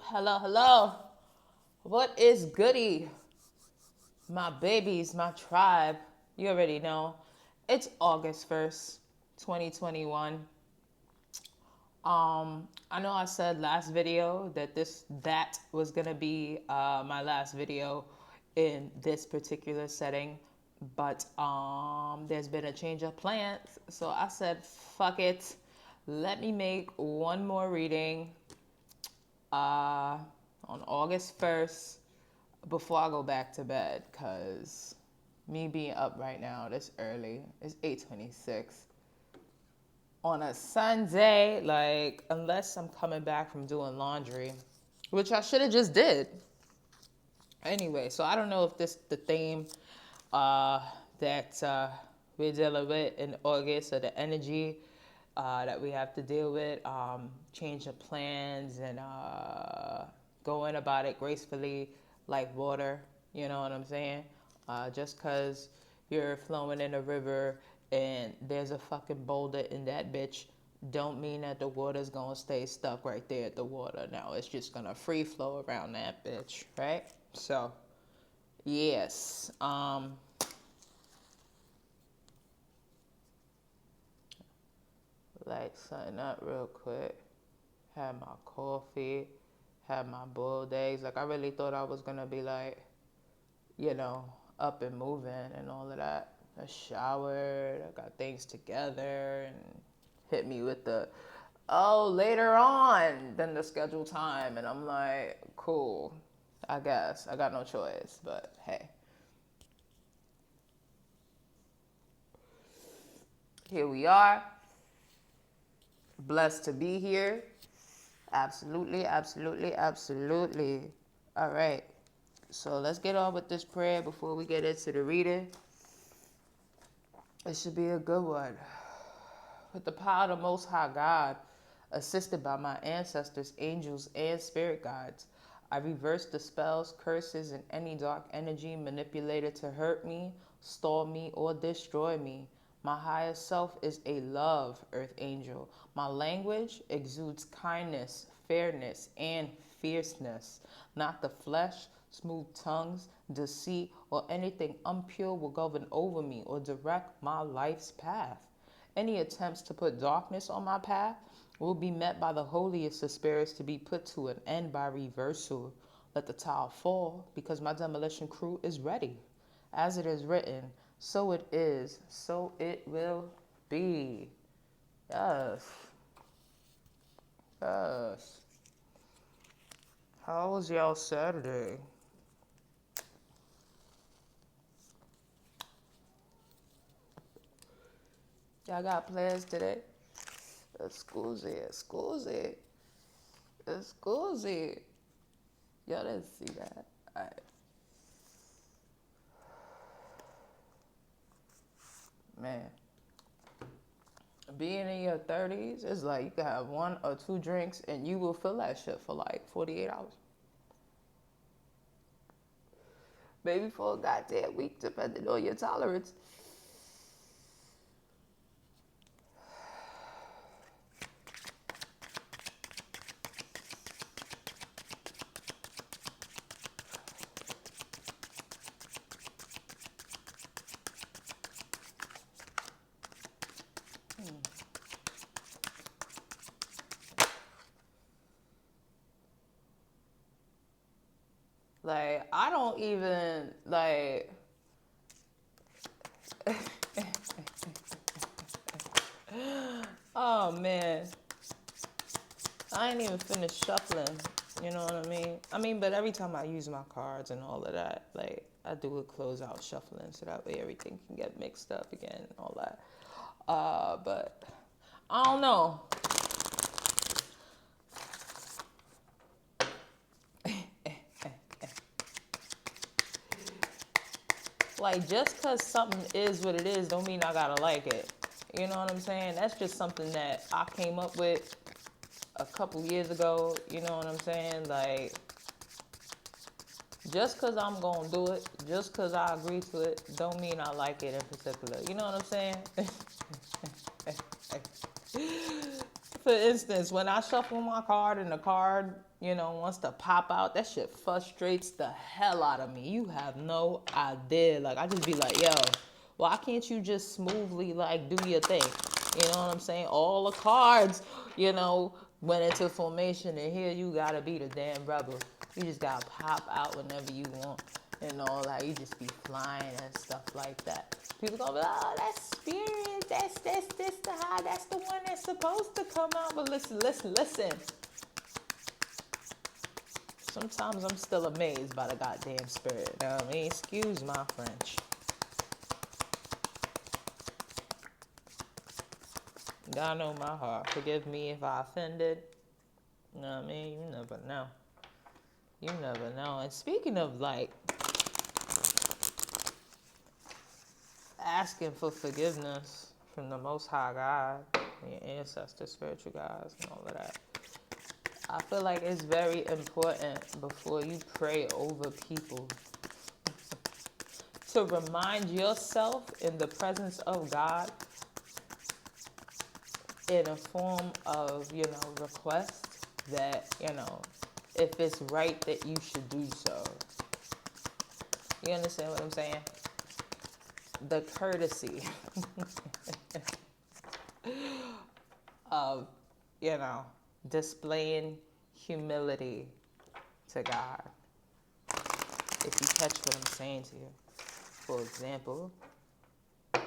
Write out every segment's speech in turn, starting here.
Hello, hello. What is goody? My babies, my tribe. You already know. It's August 1st, 2021. I know I said last video that that was gonna be my last video in this particular setting, but there's been a change of plans, so I said fuck it. Let me make one more reading uh, on August 1st before I go back to bed, because me being up right now this early, it's 8:26 on a Sunday, like, unless I'm coming back from doing laundry, which I should have just did. Anyway, so I don't know if this the theme uh, that we're dealing with in August, or the energy that we have to deal with, change of plans, and going about it gracefully like water. You know what I'm saying? Just because you're flowing in a river and there's a fucking boulder in that bitch, don't mean that the water's gonna stay stuck right there at the water. Now it's just gonna free flow around that bitch, right? So, yes. Light something up real quick. Had my coffee, had my boiled eggs. Like, I really thought I was gonna be like, you know, up and moving and all of that. I showered, I got things together, and hit me with the, oh, later on than the scheduled time. And I'm like, cool, I guess. I got no choice, but hey. Here we are. Blessed to be here. Absolutely, absolutely, absolutely. All right. So let's get on with this prayer before we get into the reading. It should be a good one. With the power of the Most High God, assisted by my ancestors, angels, and spirit guides, I reverse the spells, curses, and any dark energy manipulated to hurt me, stall me, or destroy me. My higher self is a love, earth angel. My language exudes kindness, fairness, and fierceness. Not the flesh, smooth tongues, deceit, or anything impure will govern over me or direct my life's path. Any attempts to put darkness on my path will be met by the holiest of spirits to be put to an end by reversal. Let the tile fall, because my demolition crew is ready. As it is written, so it is, so it will be. Yes. Yes. How was y'all Saturday? Y'all got plans today? Excuse, excuse, excuse. Y'all didn't see that. All right. Man, being in your 30s is like you can have one or two drinks and you will feel that shit for like 48 hours. Maybe for a goddamn week, depending on your tolerance. Like, I don't even, like, oh man, I ain't even finished shuffling. You know what I mean? But every time I use my cards and all of that, like, I do a closeout shuffling so that way everything can get mixed up again and all that. But I don't know. Like, just because something is what it is don't mean I gotta like it. You know what I'm saying? That's just something that I came up with a couple years ago. You know what I'm saying? Like, just because I'm gonna do it, just because I agree to it, don't mean I like it in particular. You know what I'm saying? For instance, when I shuffle my card and the card, wants to pop out, that shit frustrates the hell out of me. You have no idea. Like, I just be like, yo, why can't you just smoothly, like, do your thing? You know what I'm saying? All the cards, went into formation, and here you gotta be the damn rebel. You just gotta pop out whenever you want and all that. You just be flying and stuff like that. People gonna be like, oh, that's spirit, that's the high, that's the one that's supposed to come out. But listen. Sometimes I'm still amazed by the goddamn spirit. You know what I mean? Excuse my French. God know my heart. Forgive me if I offended. You know what I mean? You never know. You never know. And speaking of, like, asking for forgiveness from the Most High God, your ancestors, spiritual guides, and all of that, I feel like it's very important before you pray over people to remind yourself in the presence of God in a form of, request that, if it's right that you should do so. You understand what I'm saying? The courtesy of, displaying humility to God. If you catch what I'm saying to you. For example, I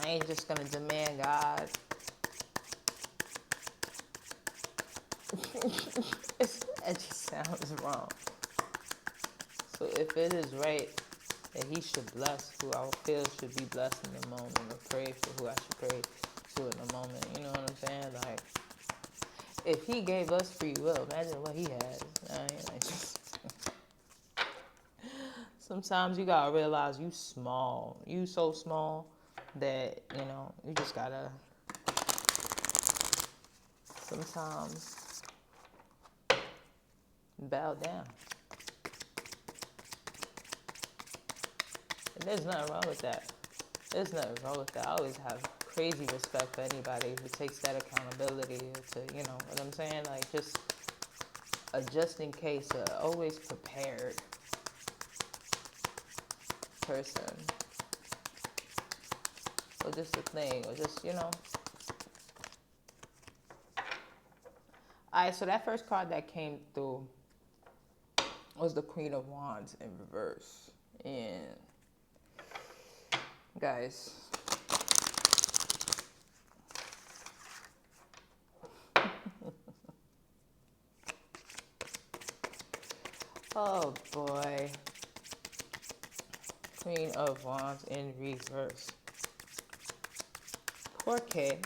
ain't just gonna demand God. It just sounds wrong. So if it is right that he should bless who I feel should be blessed in the moment, or pray for who I should pray to in the moment, you know what I'm saying? Like, if he gave us free will, imagine what he has. Sometimes you gotta realize you small. You so small that, you just gotta sometimes bow down. And there's nothing wrong with that. There's nothing wrong with that. I always have crazy respect for anybody who takes that accountability to, what I'm saying? Like, just a just in case, always prepared person. Or just a thing, or just, Alright, so that first card that came through was the Queen of Wands in reverse. And guys, oh boy, Queen of Wands in reverse. Poor kid.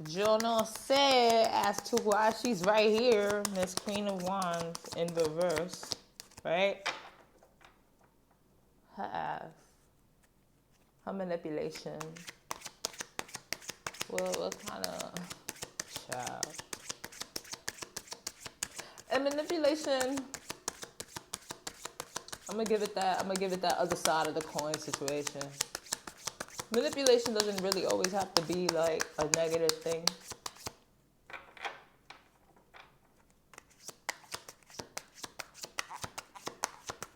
Yo no sé as to why she's right here, Miss Queen of Wands in reverse, right? Her ass, her manipulation. What kind of child? And manipulation, I'm gonna give it that other side of the coin situation. Manipulation doesn't really always have to be like a negative thing.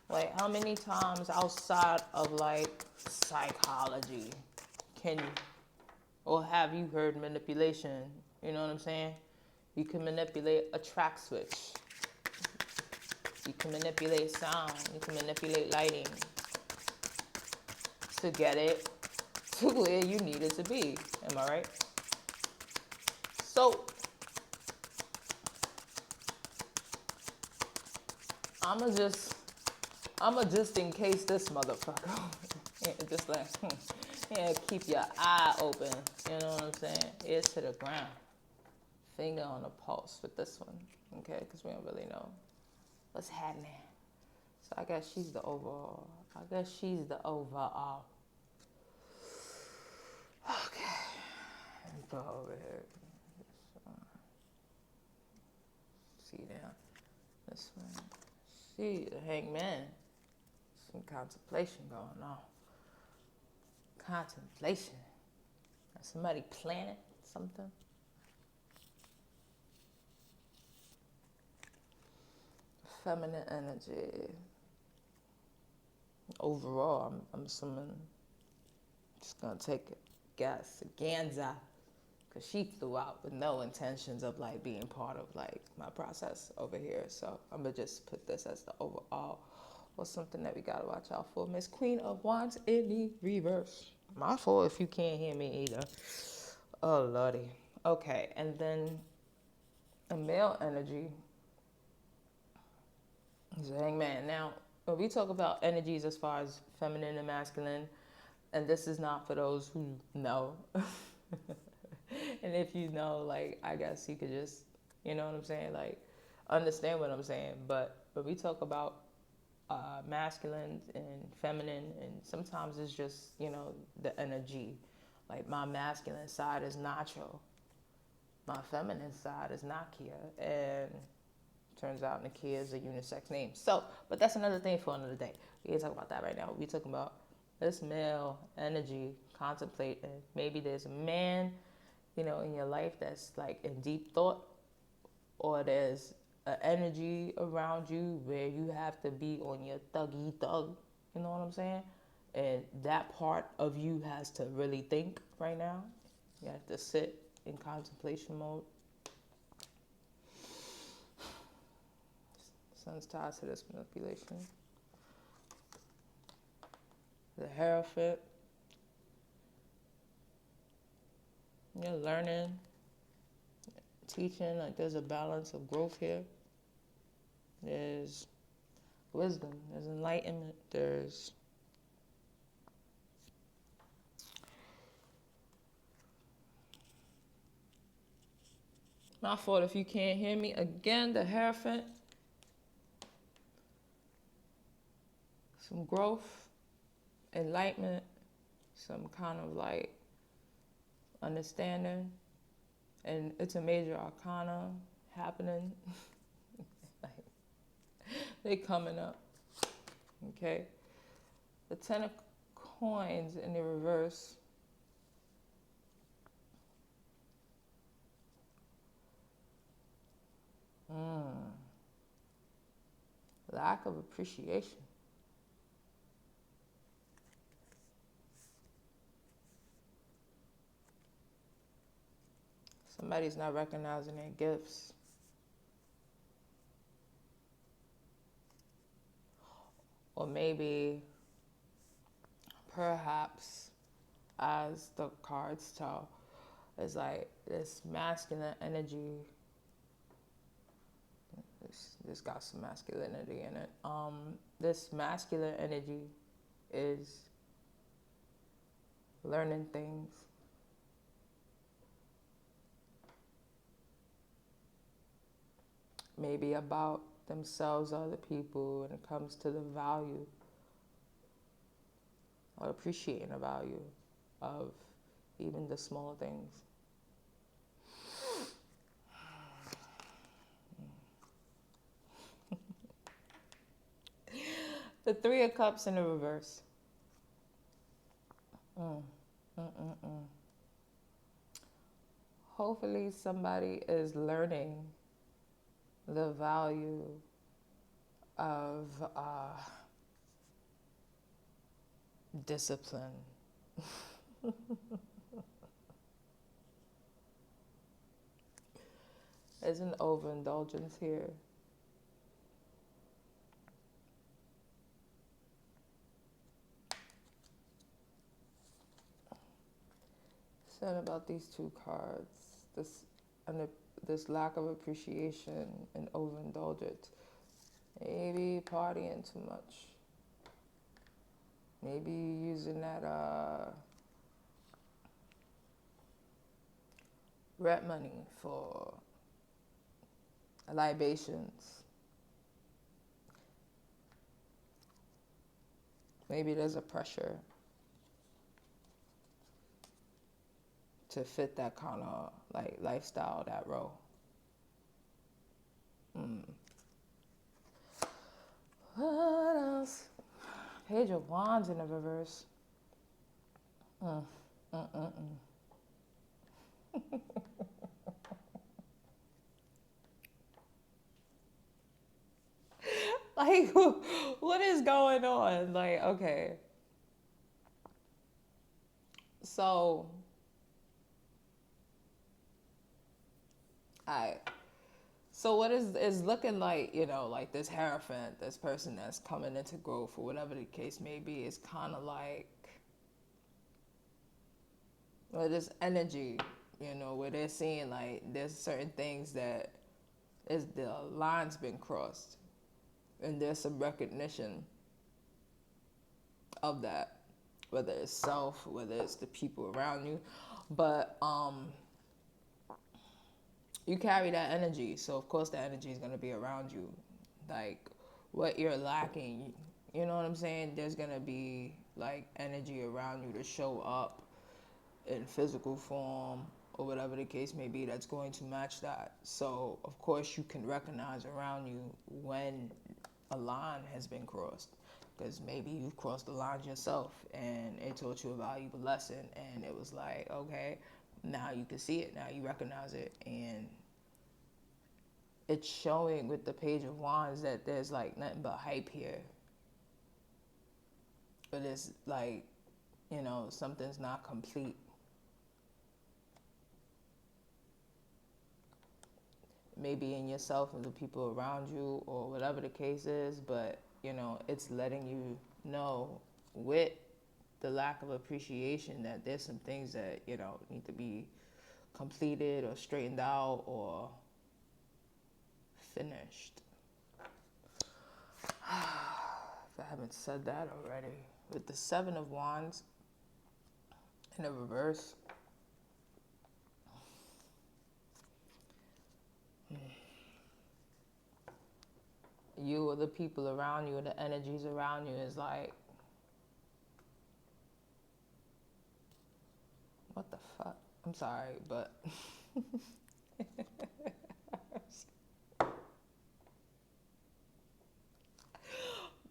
Like, how many times outside of like psychology can or have you heard manipulation? You know what I'm saying? You can manipulate a track switch. You can manipulate sound. You can manipulate lighting to get it to where you need it to be. Am I right? So, I'ma just in case this motherfucker. Yeah, just like, yeah, keep your eye open. You know what I'm saying? Ear to the ground. Finger on the pulse with this one. Okay? Because we don't really know what's happening. So I guess she's the overall. Okay. Let's go over here. See down. This one. See, the hangman. Some contemplation going on. Contemplation. Somebody planning something. Feminine energy. Overall, I'm assuming, just gonna take a guess, Ganza, because she flew out with no intentions of like being part of like my process over here. So I'm gonna just put this as the overall or something that we gotta watch out for. Miss Queen of Wands in the reverse. My fault if you can't hear me either. Oh lordy. Okay, and then a male energy is a hangman. Now, when we talk about energies as far as feminine and masculine, and this is not for those who know. And if you know, like, I guess you could just, you know what I'm saying? Like, understand what I'm saying. But when we talk about masculine and feminine, and sometimes it's just, you know, the energy. Like, my masculine side is Nacho. My feminine side is Nakia. And turns out Nakia is a unisex name. So, but that's another thing for another day. We ain't talking about that right now. We talking about this male energy, contemplate, and maybe there's a man, you know, in your life that's like in deep thought, or there's an energy around you where you have to be on your thuggy thug, you know what I'm saying? And that part of you has to really think right now. You have to sit in contemplation mode. Sun's tied to this manipulation. The Hierophant. You're learning, teaching, like there's a balance of growth here. There's wisdom, there's enlightenment, there's my fault if you can't hear me. Again, the Hierophant. Some growth, enlightenment, some kind of like understanding. And it's a major arcana happening. Like, they coming up. Okay. The Ten of Coins in the reverse. Lack of appreciation. Somebody's not recognizing their gifts. Or maybe, perhaps, as the cards tell, it's like this masculine energy. This got some masculinity in it. This masculine energy is learning things. Maybe about themselves or other people when it comes to the value or appreciating the value of even the small things. The Three of Cups in the reverse. Hopefully somebody is learning the value of discipline. There's an overindulgence here. Said about these two cards, this lack of appreciation and overindulgence. Maybe partying too much. Maybe using that rent money for libations. Maybe there's a pressure to fit that kind of like lifestyle, that role. What else? Page of Wands in the reverse. Mm, mm, mm, mm. Like, what is going on? Like, okay. So, I. So what is looking like, like this Hierophant, this person that's coming into growth or whatever the case may be, is kind of like, well, this energy, where they're seeing like there's certain things that is the line's been crossed, and there's some recognition of that, whether it's self, whether it's the people around you, but you carry that energy, so of course that energy is going to be around you. Like what you're lacking, you know what I'm saying, there's going to be like energy around you to show up in physical form or whatever the case may be that's going to match that. So of course you can recognize around you when a line has been crossed, because maybe you've crossed the line yourself and it taught you a valuable lesson, and it was like, okay, now you can see it, now you recognize it, and it's showing with the Page of Wands that there's like nothing but hype here. But it's like, something's not complete. Maybe in yourself and the people around you or whatever the case is, but it's letting you know with the lack of appreciation that there's some things that, need to be completed or straightened out or finished. If I haven't said that already. With the Seven of Wands in the reverse, you or the people around you or the energies around you is like, what the fuck? I'm sorry, but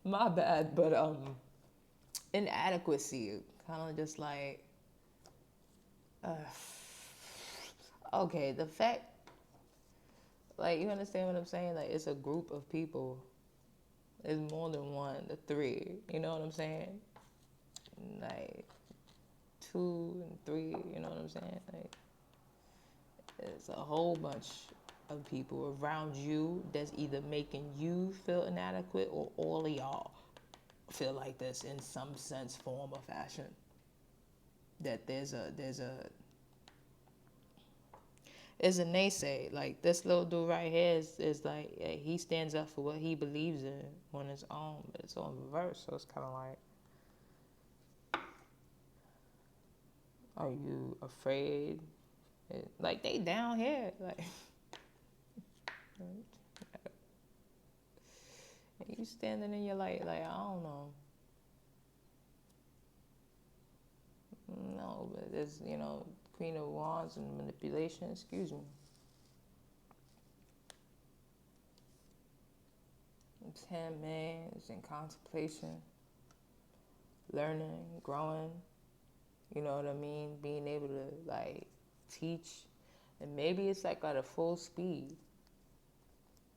my bad, but inadequacy, kind of just like, okay, the fact, like, you understand what I'm saying? Like, it's a group of people. It's more than one, the three. You know what I'm saying? Like, 2 and 3. You know what I'm saying? Like, it's a whole bunch of people around you that's either making you feel inadequate or all of y'all feel like this in some sense, form, or fashion. That there's a naysay. Like this little dude right here is like, he stands up for what he believes in on his own, but it's on reverse. So it's kind of like, are you afraid? Like they down here, like you standing in your light. Like I don't know. No, but there's Queen of Wands and manipulation. Excuse me. 10 man is in contemplation, learning, growing. You know what I mean? Being able to like teach, and maybe it's like at a full speed.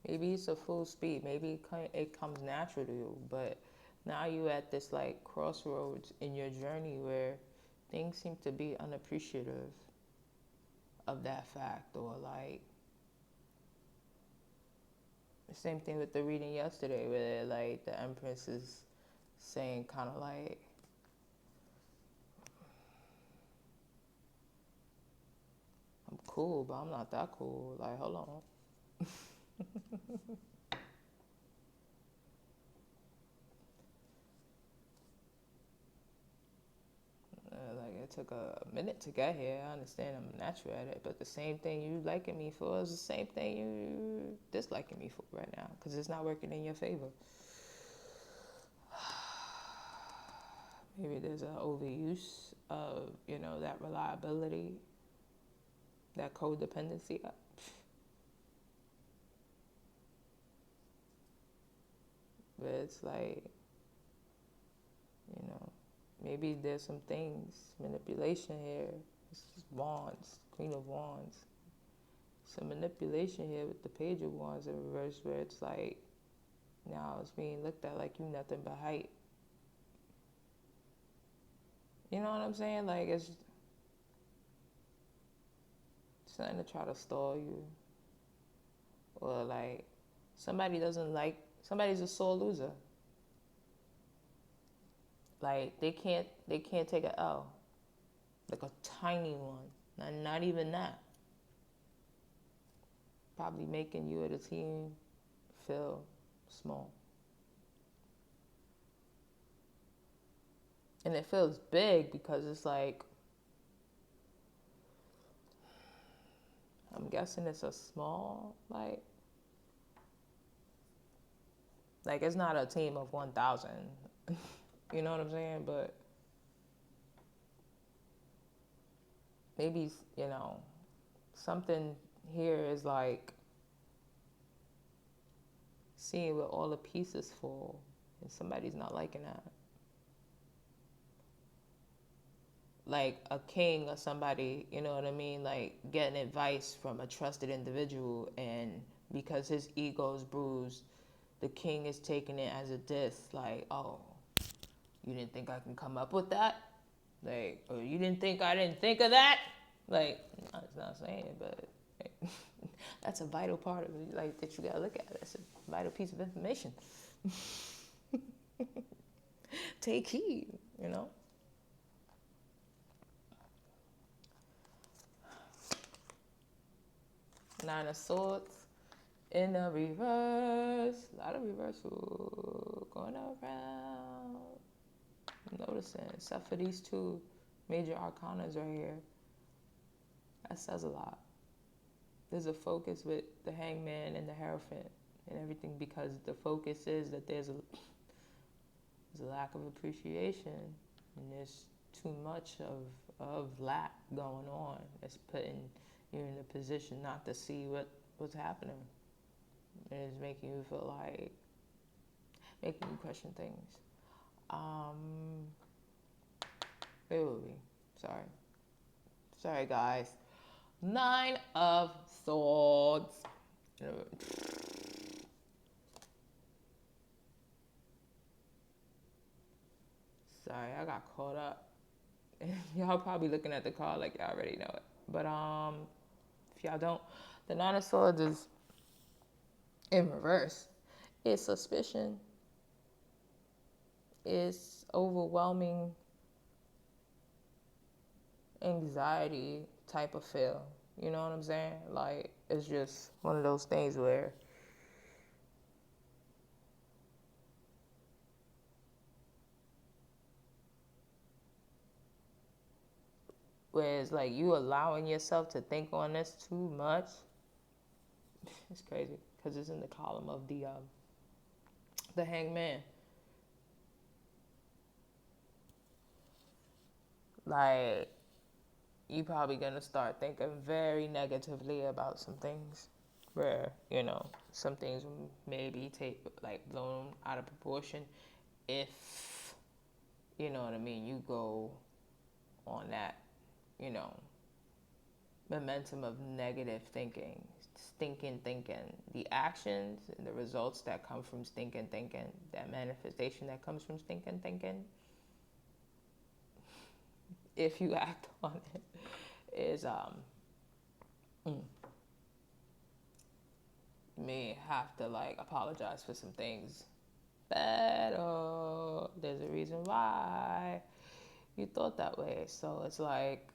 Maybe it's a full speed. Maybe it comes natural to you, but now you at this like crossroads in your journey where things seem to be unappreciative of that fact, or like the same thing with the reading yesterday where like the Empress is saying kind of like, I'm cool, but I'm not that cool. Like, hold on. Like it took a minute to get here. I understand I'm natural at it, but the same thing you liking me for is the same thing you disliking me for right now, because it's not working in your favor. Maybe there's an overuse of that reliability, that codependency. But it's like, you know, maybe there's some things, manipulation here. This is Wands, Queen of Wands. Some manipulation here with the Page of Wands in reverse, where it's like, now it's being looked at like you nothing but hype. You know what I'm saying? Like, it's something to try to stall you. Or like, somebody's a sore loser. Like, they can't take an L. Like a tiny one. Not even that. Probably making you or the team feel small. And it feels big because it's like, I'm guessing it's a small, like it's not a team of 1,000. You know what I'm saying? But maybe, you know, something here is like seeing where all the pieces fall, and somebody's not liking that. Like a king or somebody, you know what I mean? Like getting advice from a trusted individual, and because his ego's bruised, the king is taking it as a diss. Like, oh, you didn't think I can come up with that? Like, or you didn't think I didn't think of that? Like, no, it's not saying it, but like, that's a vital part of it, like, that you gotta look at. That's a vital piece of information. Take heed, you know? Nine of Swords in the reverse. A lot of reversal going around. I'm noticing, except for these two major arcanas right here. That says a lot. There's a focus with the Hangman and the Hierophant and everything, because the focus is that there's a lack of appreciation, and there's too much of lack going on. It's putting you in a position not to see what's happening. And it's making you feel like, making you question things. Where were we? Sorry guys. Nine of Swords. Sorry, I got caught up. Y'all probably looking at the card like y'all already know it. But if y'all don't, the Nine of Swords is in reverse. It's suspicion. It's overwhelming anxiety type of feel. You know what I'm saying? Like, it's just one of those things where it's like you allowing yourself to think on this too much. It's crazy because it's in the column of the Hangman. Like, you probably gonna start thinking very negatively about some things, where, you know, some things maybe blown out of proportion if, you know what I mean, you go on that, you know, momentum of negative thinking, stinking thinking, the actions and the results that come from stinking thinking, that manifestation that comes from stinking thinking, if you act on it, is you may have to like apologize for some things. But there's a reason why you thought that way. So it's like,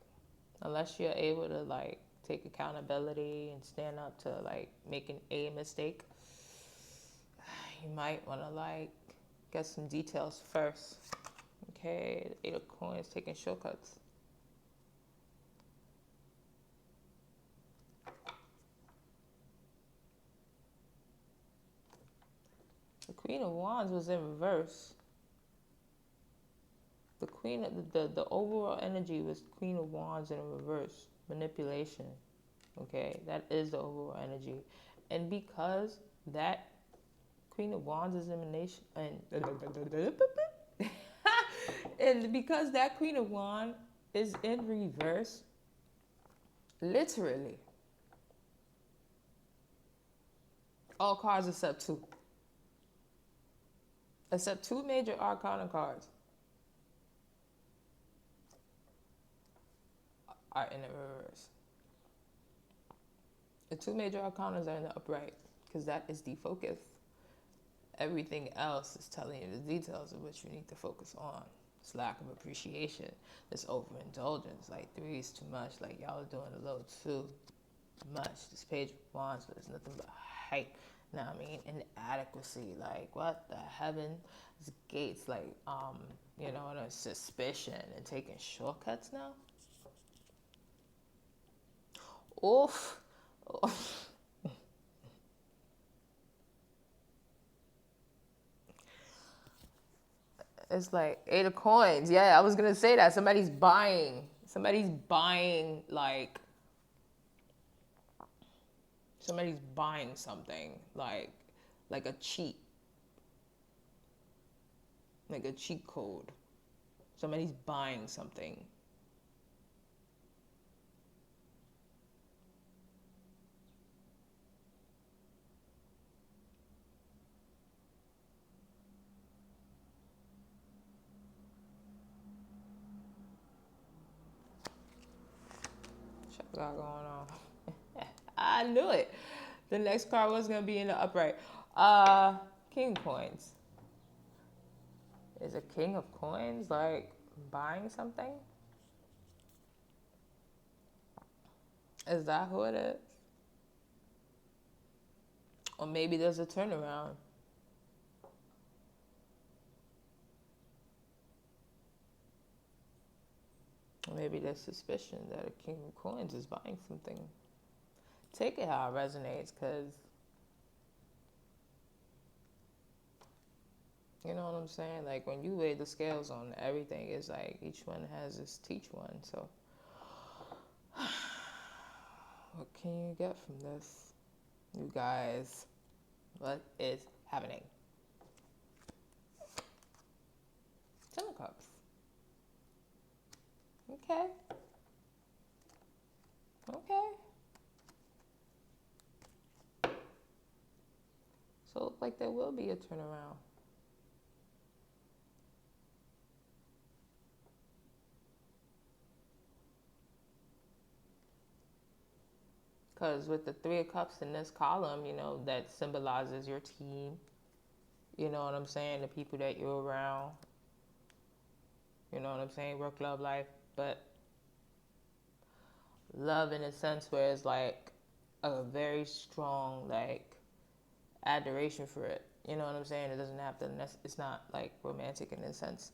unless you're able to like take accountability and stand up to like making a mistake, you might want to like get some details first. Okay, the Eight of Coins, taking shortcuts. The Queen of Wands was in reverse. The Queen, the overall energy was Queen of Wands in reverse. Manipulation. Okay, that is the overall energy. And because that Queen of Wands is in the nation, and because that Queen of Wands is in reverse, literally, all cards except two major arcana cards are in the reverse. The two major arcanas are in the upright because that is the focus. Everything else is telling you the details of what you need to focus on. This lack of appreciation, this overindulgence, like 3 is too much, like y'all are doing a little too much. This Page of Wands is nothing but hype. Now I mean, inadequacy, like what the heavens gates, like and a suspicion and taking shortcuts now. Oof. It's like 8 of coins. Yeah, I was gonna say that. Somebody's buying, like somebody's buying something, like a cheat code. Somebody's buying something. What got going on? I knew it. The next card was gonna be in the upright. King of Coins. Is a King of Coins like buying something? Is that who it is? Or maybe there's a turnaround. Or maybe there's suspicion that a King of Coins is buying something. Take it how it resonates, because you know what I'm saying? Like when you weigh the scales on everything, it's like each one has its teach one. So what can you get from this, you guys? What is happening? 10 of Cups. Okay. So it looks like there will be a turnaround. Because with the 3 of Cups in this column, that symbolizes your team. You know what I'm saying? The people that you're around. You know what I'm saying? Work, love, life. But love in a sense where it's like a very strong, like, adoration for it. You know what I'm saying? It doesn't have to, it's not like romantic in a sense.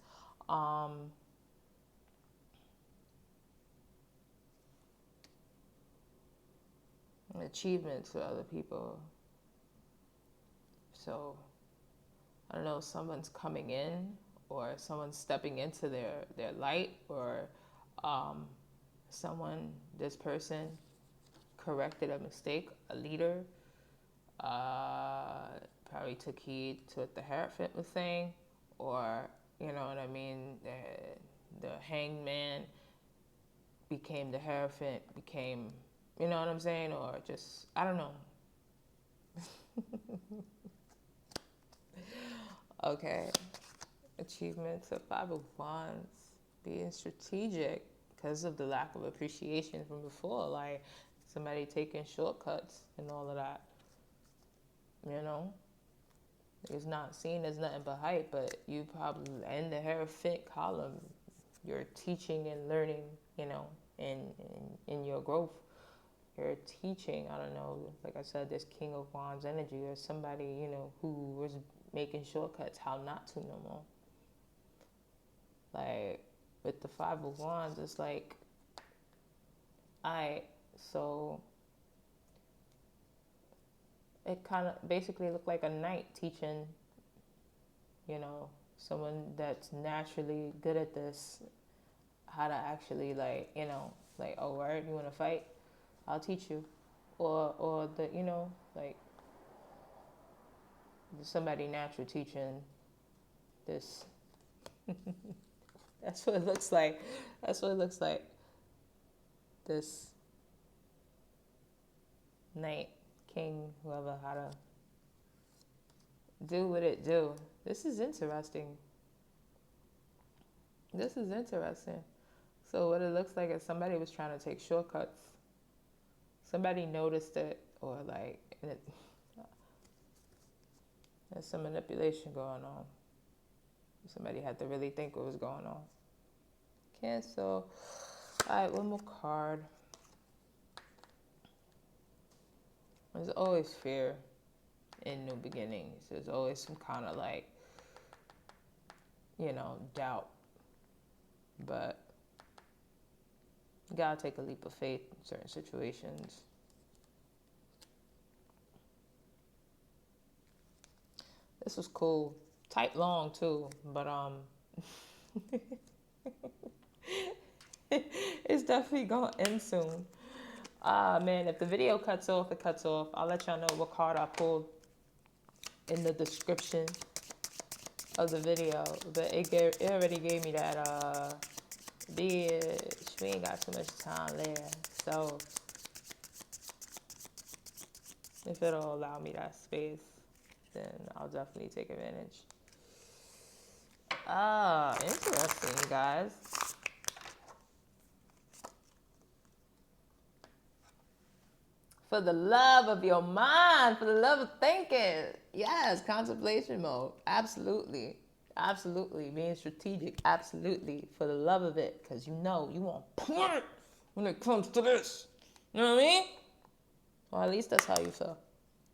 Achievements for other people. So I don't know, someone's coming in or someone's stepping into their light, or this person corrected a mistake, a leader, probably took heed to what the Hierophant was saying, or, you know what I mean, the Hangman became the Hierophant, you know what I'm saying, or just, I don't know. Okay. Achievements of 5 of Wands. Being strategic because of the lack of appreciation from before. Like somebody taking shortcuts and all of that. It's not seen as nothing but hype, but you probably, in the Hierophant column, you're teaching and learning, in your growth. You're teaching, I don't know, like I said, this King of Wands energy, or somebody, who was making shortcuts, how not to no more. Like, with the 5 of Wands, it's like, so it kind of basically looked like a knight teaching, someone that's naturally good at this, how to actually, like, oh, word, you want to fight? I'll teach you. Or the, like, somebody natural teaching this. That's what it looks like. That's what it looks like. This Knight, King, whoever, how to do what it do. This is interesting. This is interesting. So what it looks like is somebody was trying to take shortcuts. Somebody noticed it, or like, there's some manipulation going on. Somebody had to really think what was going on. Cancel. All right, one more card. There's always fear in new beginnings. There's always some kind of like, doubt. But you gotta take a leap of faith in certain situations. This was cool. Type long too, but it's definitely gonna end soon. Man, if the video cuts off, it cuts off. I'll let y'all know what card I pulled in the description of the video. But it already gave me that, bitch, we ain't got too much time left. So, if it'll allow me that space, then I'll definitely take advantage. Interesting, guys. For the love of your mind, for the love of thinking. Yes, contemplation mode. Absolutely. Absolutely. Being strategic. Absolutely. For the love of it. Because you want point when it comes to this. You know what I mean? Or at least that's how you feel.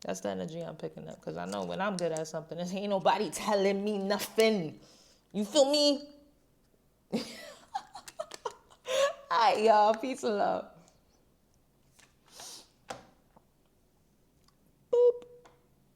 That's the energy I'm picking up. Because I know when I'm good at something, there ain't nobody telling me nothing. You feel me? All right, y'all. Peace and love.